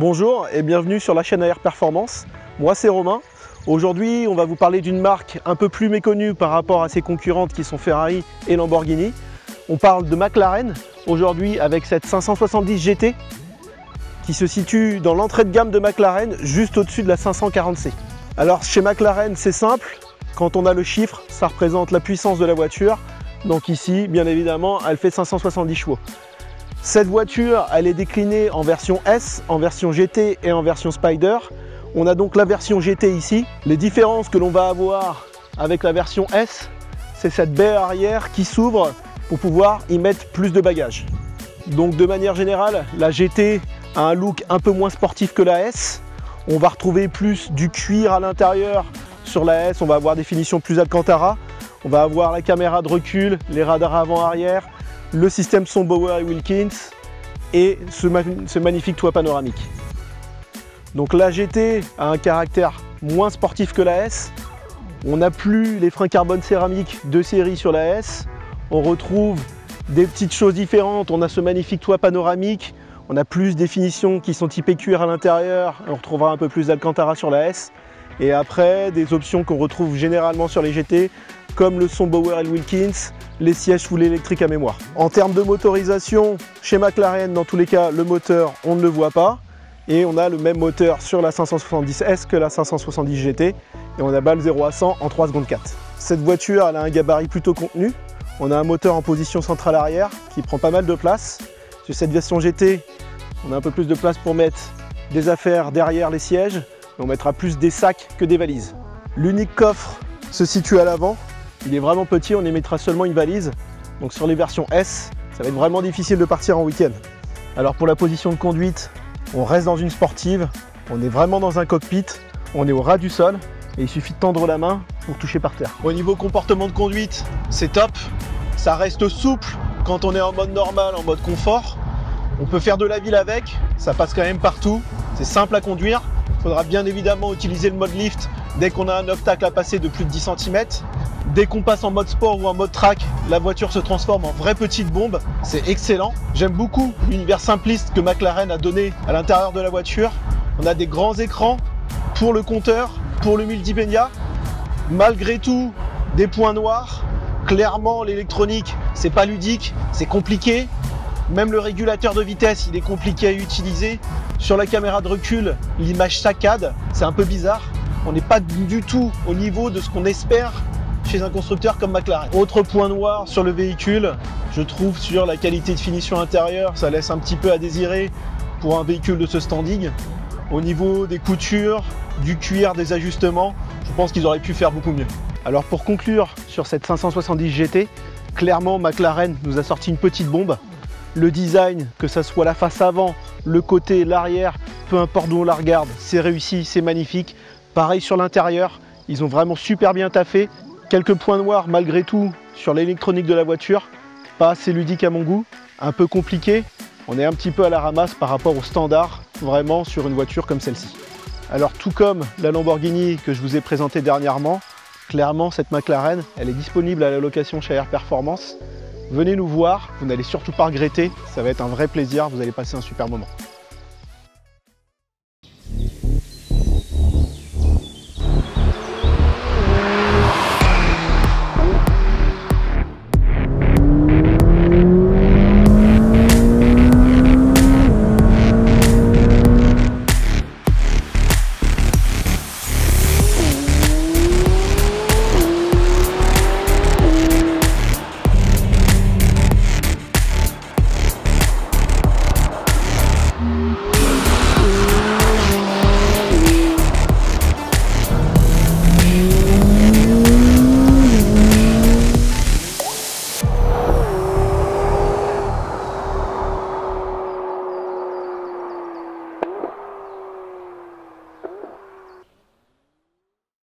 Bonjour et bienvenue sur la chaîne AR Performance. Moi c'est Romain. Aujourd'hui on va vous parler d'une marque un peu plus méconnue par rapport à ses concurrentes qui sont Ferrari et Lamborghini. On parle de McLaren aujourd'hui avec cette 570 GT qui se situe dans l'entrée de gamme de McLaren juste au-dessus de la 540C. Alors chez McLaren c'est simple, quand on a le chiffre ça représente la puissance de la voiture. Donc ici bien évidemment elle fait 570 chevaux. Cette voiture, elle est déclinée en version S, en version GT et en version Spider. On a donc la version GT ici. Les différences que l'on va avoir avec la version S, c'est cette baie arrière qui s'ouvre pour pouvoir y mettre plus de bagages. Donc de manière générale, la GT a un look un peu moins sportif que la S. On va retrouver plus du cuir à l'intérieur. Sur la S, on va avoir des finitions plus Alcantara. On va avoir la caméra de recul, les radars avant-arrière, le système son Bauer et Wilkins et ce magnifique toit panoramique. Donc la GT a un caractère moins sportif que la S. On n'a plus les freins carbone céramique de série sur la S. On retrouve des petites choses différentes. On a ce magnifique toit panoramique. On a plus des finitions qui sont typées cuir à l'intérieur. On retrouvera un peu plus d'Alcantara sur la S. Et après, des options qu'on retrouve généralement sur les GT, comme le son Bauer et Wilkins, les sièges full électriques à mémoire. En termes de motorisation, chez McLaren, dans tous les cas, le moteur, on ne le voit pas. Et on a le même moteur sur la 570S que la 570 GT. Et on a balle 0 à 100 en 3 secondes 4. Cette voiture, elle a un gabarit plutôt contenu. On a un moteur en position centrale arrière qui prend pas mal de place. Sur cette version GT, on a un peu plus de place pour mettre des affaires derrière les sièges. Et on mettra plus des sacs que des valises. L'unique coffre se situe à l'avant. Il est vraiment petit, on y mettra seulement une valise. Donc sur les versions S, ça va être vraiment difficile de partir en week-end. Alors pour la position de conduite, on reste dans une sportive. On est vraiment dans un cockpit. On est au ras du sol. Et il suffit de tendre la main pour toucher par terre. Au niveau comportement de conduite, c'est top. Ça reste souple quand on est en mode normal, en mode confort. On peut faire de la ville avec. Ça passe quand même partout. C'est simple à conduire. Il faudra bien évidemment utiliser le mode lift dès qu'on a un obstacle à passer de plus de 10 cm. Dès qu'on passe en mode sport ou en mode track, la voiture se transforme en vraie petite bombe. C'est excellent. J'aime beaucoup l'univers simpliste que McLaren a donné à l'intérieur de la voiture. On a des grands écrans pour le compteur, pour le multimédia. Malgré tout, des points noirs. Clairement, l'électronique, c'est pas ludique, c'est compliqué. Même le régulateur de vitesse, il est compliqué à utiliser. Sur la caméra de recul, l'image saccade, c'est un peu bizarre. On n'est pas du tout au niveau de ce qu'on espère chez un constructeur comme McLaren. Autre point noir sur le véhicule, je trouve sur la qualité de finition intérieure, ça laisse un petit peu à désirer pour un véhicule de ce standing. Au niveau des coutures, du cuir, des ajustements, je pense qu'ils auraient pu faire beaucoup mieux. Alors pour conclure sur cette 570 GT, clairement McLaren nous a sorti une petite bombe. Le design, que ça soit la face avant, le côté, l'arrière, peu importe d'où on la regarde, c'est réussi, c'est magnifique. Pareil sur l'intérieur, ils ont vraiment super bien taffé. Quelques points noirs malgré tout sur l'électronique de la voiture, pas assez ludique à mon goût, un peu compliqué. On est un petit peu à la ramasse par rapport au standard, vraiment sur une voiture comme celle-ci. Alors tout comme la Lamborghini que je vous ai présentée dernièrement, clairement cette McLaren, elle est disponible à la location chez AR Performance. Venez nous voir, vous n'allez surtout pas regretter, ça va être un vrai plaisir, vous allez passer un super moment.